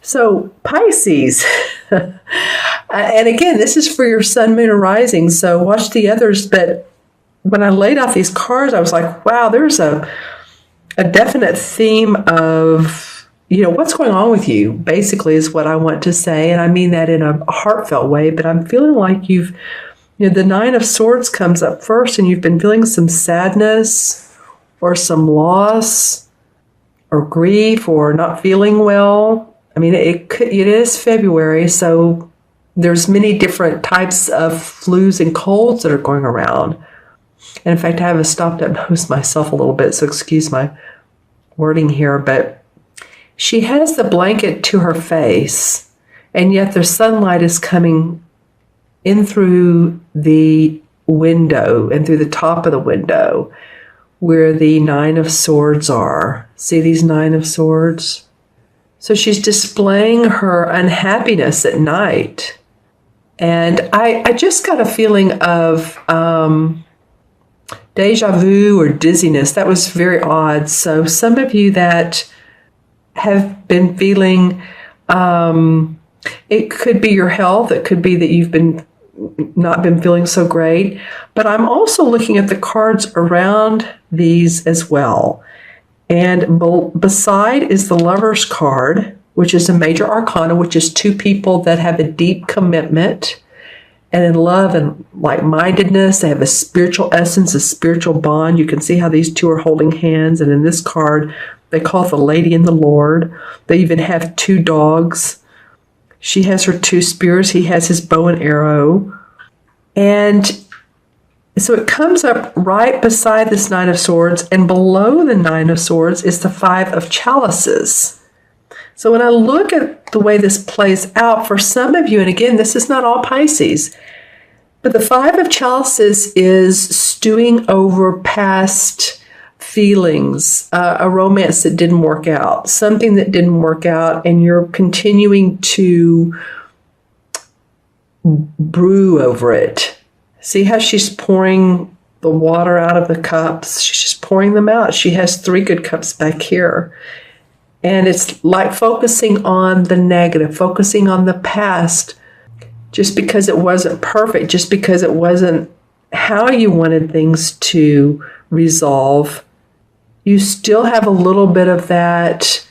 So Pisces, and again, this is for your sun, moon, or rising. So watch the others. But when I laid out these cards, I was like, wow, there's a definite theme of, what's going on with you, basically, is what I want to say. And I mean that in a heartfelt way, but I'm feeling like the Nine of Swords comes up first, and you've been feeling some sadness or some loss or grief or not feeling well. I mean, it is February, so there's many different types of flus and colds that are going around. And in fact, I have a stopped up nose myself a little bit, so excuse my wording here. But she has the blanket to her face, and yet the sunlight is coming in through the window and through the top of the window where the Nine of Swords are. See these Nine of Swords? So she's displaying her unhappiness at night. And I just got a feeling of deja vu or dizziness. That was very odd. So some of you that have been feeling, it could be your health. It could be that you've not been feeling so great. But I'm also looking at the cards around these as well. And beside is the Lover's card, which is a major arcana, which is two people that have a deep commitment and in love and like-mindedness. They have a spiritual essence, a spiritual bond. You can see how these two are holding hands. And in this card, they call it the Lady and the Lord. They even have two dogs. She has her two spears. He has his bow and arrow. And so it comes up right beside this Nine of Swords, and below the Nine of Swords is the Five of Chalices. So when I look at the way this plays out for some of you, and again, this is not all Pisces, but the Five of Chalices is stewing over past feelings, a romance that didn't work out, something that didn't work out, and you're continuing to brew over it. See how she's pouring the water out of the cups? She's just pouring them out. She has 3 good cups back here. And it's like focusing on the negative, focusing on the past, just because it wasn't perfect, just because it wasn't how you wanted things to resolve. You still have a little bit of that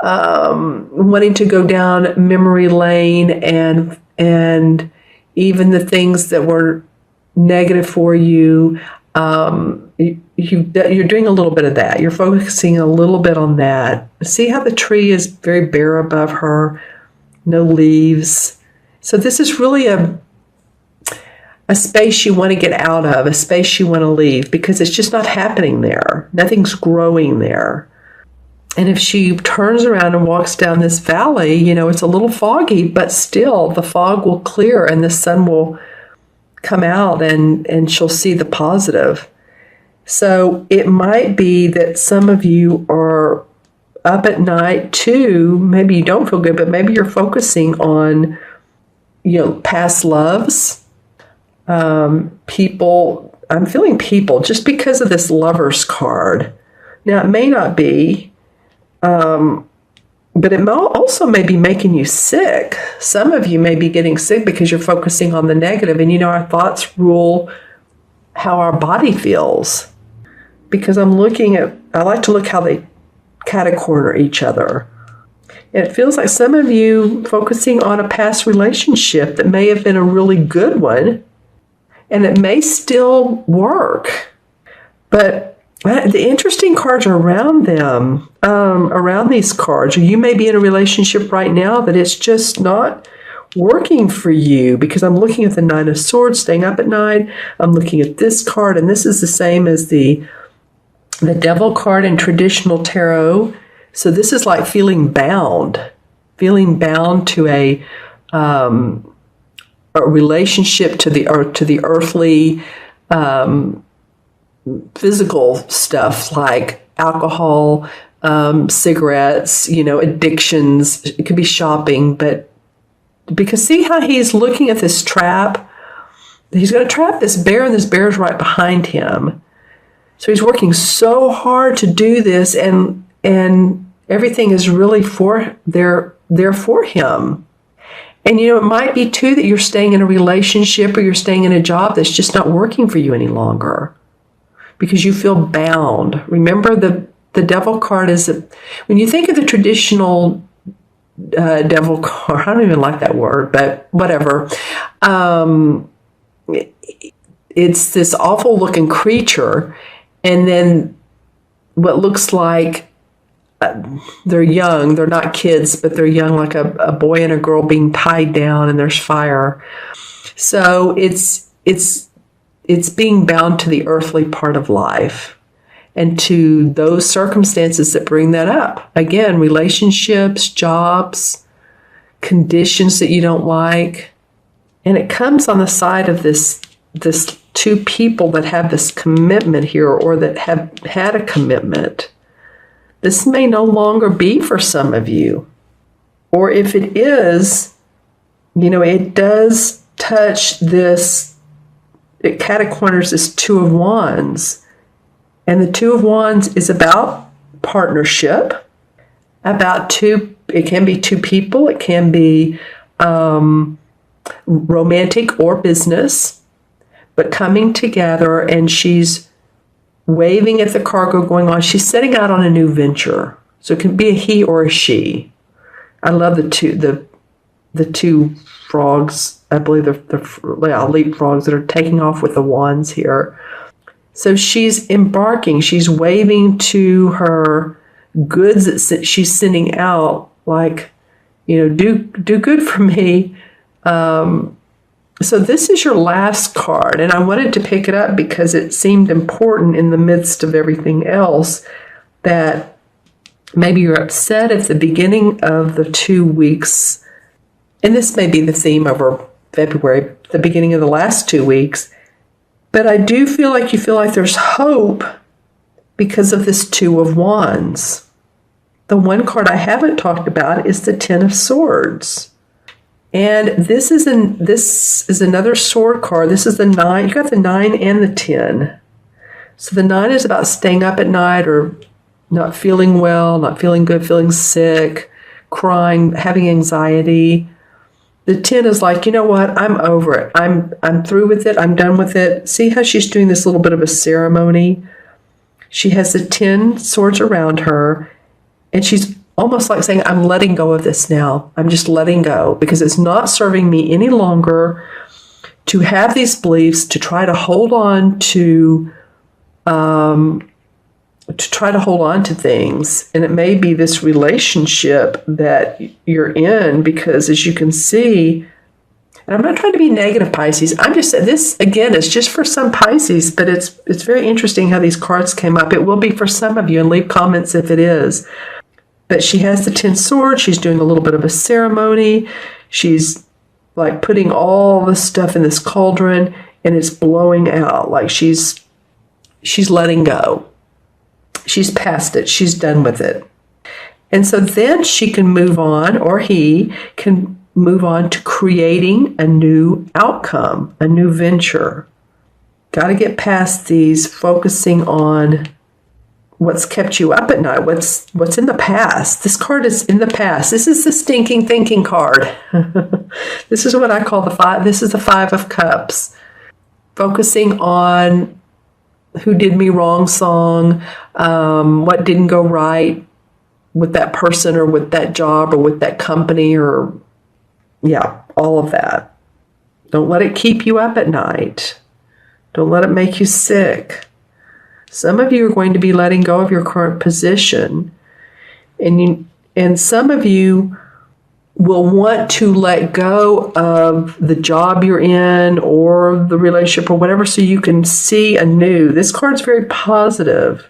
wanting to go down memory lane, and even the things that were negative for you, you're doing a little bit of that. You're focusing a little bit on that. See how the tree is very bare above her, no leaves. So this is really a space you want to get out of, a space you want to leave, because it's just not happening there. Nothing's growing there. And if she turns around and walks down this valley, it's a little foggy, but still the fog will clear and the sun will come out, and she'll see the positive. So it might be that some of you are up at night too. Maybe you don't feel good, but maybe you're focusing on, past loves, people. I'm feeling people just because of this Lover's card. Now it may not be, but it also may be making you sick. Some of you may be getting sick because you're focusing on the negative. And our thoughts rule how our body feels. Because I like to look how they catacorner each other. And it feels like some of you focusing on a past relationship that may have been a really good one, and it may still work. But the interesting cards are around them, around these cards. Or you may be in a relationship right now that it's just not working for you, because I'm looking at the Nine of Swords, staying up at night. I'm looking at this card, and this is the same as the Devil card in traditional tarot. So this is like feeling bound to a relationship to the earth, to the earthly, physical stuff like alcohol, cigarettes, addictions. It could be shopping, but because see how he's looking at this trap? He's going to trap this bear, and this bear is right behind him. So he's working so hard to do this, and everything is really for their there for him. And, it might be, too, that you're staying in a relationship or you're staying in a job that's just not working for you any longer because you feel bound. Remember, the devil card is, when you think of the traditional devil card, I don't even like that word, but whatever. It's this awful looking creature, and then what looks like they're young. They're not kids, but they're young, like a boy and a girl being tied down, and there's fire. So it's being bound to the earthly part of life and to those circumstances that bring that up. Again, relationships, jobs, conditions that you don't like. And it comes on the side of this two people that have this commitment here, or that have had a commitment. This may no longer be for some of you. Or if it is, it does touch this, it corners this Two of Wands. And the Two of Wands is about partnership, it can be two people, it can be romantic or business, but coming together, and she's waving at the cargo going on. She's setting out on a new venture. So it can be a he or a she. I love the two frogs. I believe they're leap frogs that are taking off with the wands here. So she's embarking. She's waving to her goods that she's sending out, like, do good for me. So this is your last card, and I wanted to pick it up because it seemed important in the midst of everything else, that maybe you're upset at the beginning of the 2 weeks, and this may be the theme over February, the beginning of the last 2 weeks, but I do feel like you feel like there's hope because of this Two of Wands. The one card I haven't talked about is the Ten of Swords. And this is another sword card. This is the 9. You got the 9 and the 10. So the 9 is about staying up at night, or not feeling well, not feeling good, feeling sick, crying, having anxiety. The 10 is like, you know what? I'm over it. I'm through with it. I'm done with it. See how she's doing this little bit of a ceremony? She has the 10 swords around her, and she's almost like saying, I'm letting go of this now. I'm just letting go because it's not serving me any longer to have these beliefs, to try to hold on to things. And it may be this relationship that you're in, because as you can see, and I'm not trying to be negative, Pisces. I'm just saying this, again, is just for some Pisces, but it's very interesting how these cards came up. It will be for some of you, and leave comments if it is. But she has the 10 swords. She's doing a little bit of a ceremony. She's like putting all the stuff in this cauldron, and it's blowing out. Like she's letting go. She's past it. She's done with it. And so then she can move on, or he can move on to creating a new outcome, a new venture. Got to get past these, focusing on what's kept you up at night, what's in the past. This card is in the past. This is the stinking thinking card. This is what I call the 5. This is the 5 of Cups. Focusing on who did me wrong song, what didn't go right with that person or with that job or with that company, or all of that. Don't let it keep you up at night. Don't let it make you sick. Some of you are going to be letting go of your current position, and some of you will want to let go of the job you're in or the relationship or whatever, so you can see anew. This card's very positive,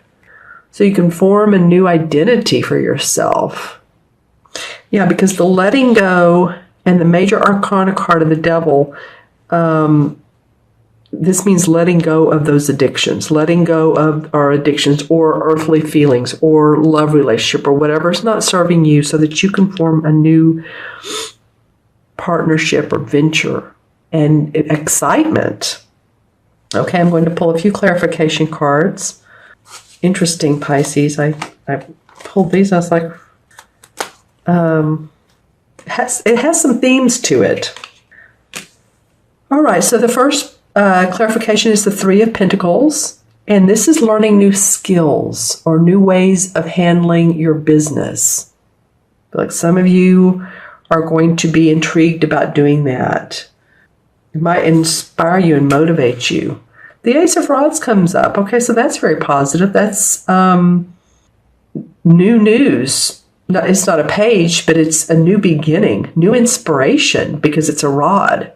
so you can form a new identity for yourself. Yeah, because the letting go and the major arcana card of the devil, this means letting go of those addictions, letting go of our addictions or earthly feelings or love relationship or whatever is not serving you, so that you can form a new partnership or venture and excitement. Okay, I'm going to pull a few clarification cards. Interesting, Pisces. I pulled these. I was like, it has some themes to it. All right, so the first clarification is the Three of Pentacles. And this is learning new skills or new ways of handling your business. Like some of you are going to be intrigued about doing that. It might inspire you and motivate you. The Ace of Rods comes up. Okay, so that's very positive. That's new news. No, it's not a page, but it's a new beginning, new inspiration because it's a rod.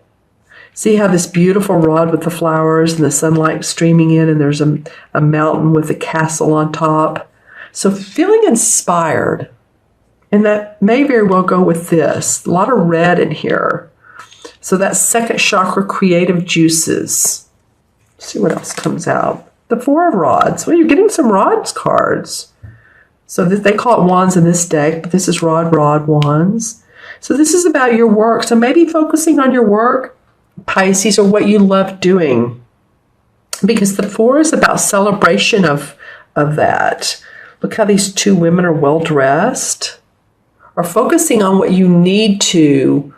See how this beautiful rod with the flowers and the sunlight streaming in, and there's a mountain with a castle on top. So feeling inspired. And that may very well go with this. A lot of red in here. So that second chakra, creative juices. Let's see what else comes out. The Four of Rods. Well, you're getting some rods cards. So they call it wands in this deck, but this is rod, wands. So this is about your work. So maybe focusing on your work, Pisces, or what you love doing, because the Four is about celebration of that. Look how these two women are well dressed, or focusing on what you need to,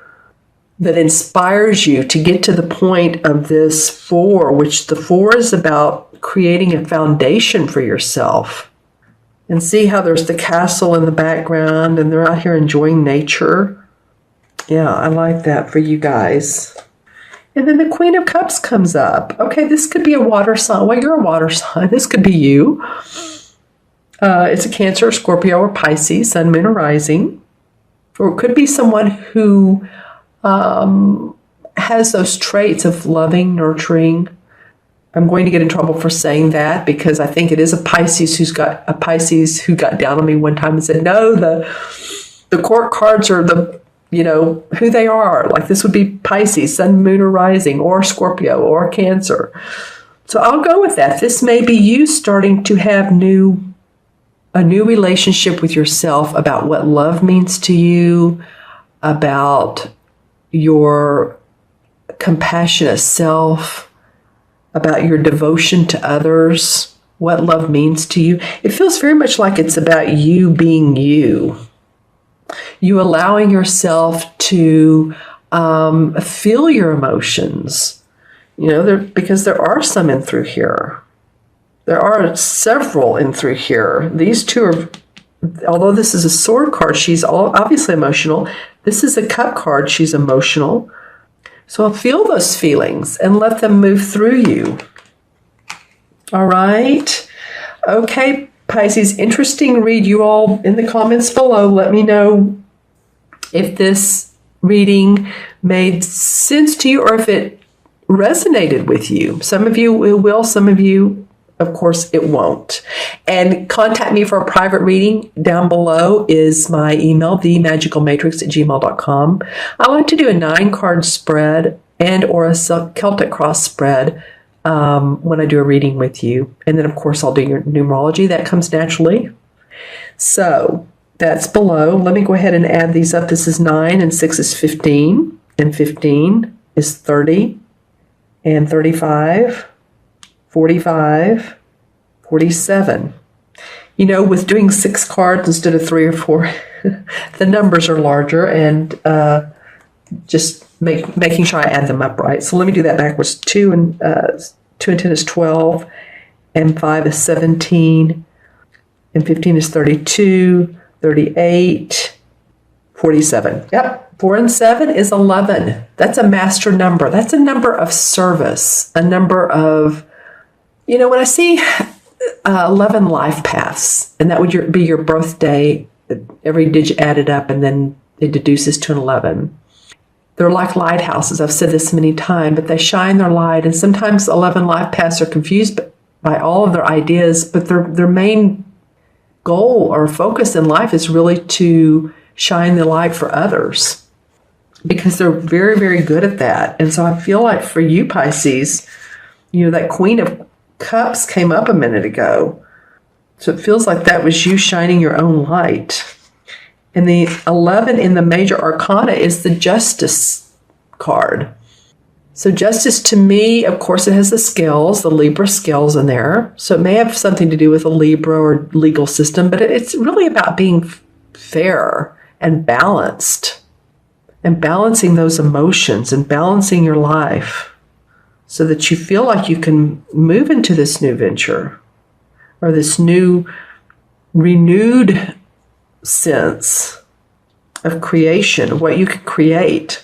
that inspires you to get to the point of this Four, which the Four is about creating a foundation for yourself. And see how there's the castle in the background and they're out here enjoying nature. Yeah, I like that for you guys. And then the Queen of Cups comes up. Okay, this could be a water sign. Well, you're a water sign. This could be you. It's a Cancer, Scorpio, or Pisces, Sun, Moon, or Rising. Or it could be someone who has those traits of loving, nurturing. I'm going to get in trouble for saying that because I think it is a Pisces who got down on me one time and said, no, the court cards are who they are. Like this would be Pisces, Sun, Moon, or Rising, or Scorpio, or Cancer. So I'll go with that. This may be you starting to have a new relationship with yourself about what love means to you, about your compassionate self, about your devotion to others, what love means to you. It feels very much like it's about you being you. You allowing yourself to feel your emotions, because there are some in through here. There are several in through here. These two are, although this is a sword card, she's obviously emotional. This is a cup card, she's emotional. So I'll feel those feelings and let them move through you. All right. Okay, Pisces, interesting read. You all in the comments below, let me know if this reading made sense to you or if it resonated with you. Some of you it will, some of you, of course, it won't. And contact me for a private reading. Down below is my email, themagicalmatrix@gmail.com. I like to do a 9-card spread and or a Celtic cross spread when I do a reading with you. And then, of course, I'll do your numerology. That comes naturally. So that's below. Let me go ahead and add these up. This is 9 and 6 is 15. And 15 is 30 and 35. 45, 47. With doing 6 cards instead of 3 or 4, the numbers are larger, and just making sure I add them up right. So let me do that backwards. 2 and 10 is 12, and 5 is 17, and 15 is 32, 38, 47. Yep. 4 and 7 is 11. That's a master number. That's a number of service, a number of, when I see 11 life paths, and that would be your birthday, every digit added up, and then it deduces to an 11. They're like lighthouses. I've said this many times, but they shine their light, and sometimes 11 life paths are confused by all of their ideas, but their main goal or focus in life is really to shine the light for others, because they're very, very good at that. And so I feel like for you, Pisces, that Queen of Cups came up a minute ago. So it feels like that was you shining your own light. And the 11 in the major arcana is the Justice card. So Justice, to me, of course, it has the scales, the Libra scales in there. So it may have something to do with a Libra or legal system, but it's really about being fair and balanced. and balancing those emotions and balancing your life so that you feel like you can move into this new venture or this new renewed sense of creation, of what you can create.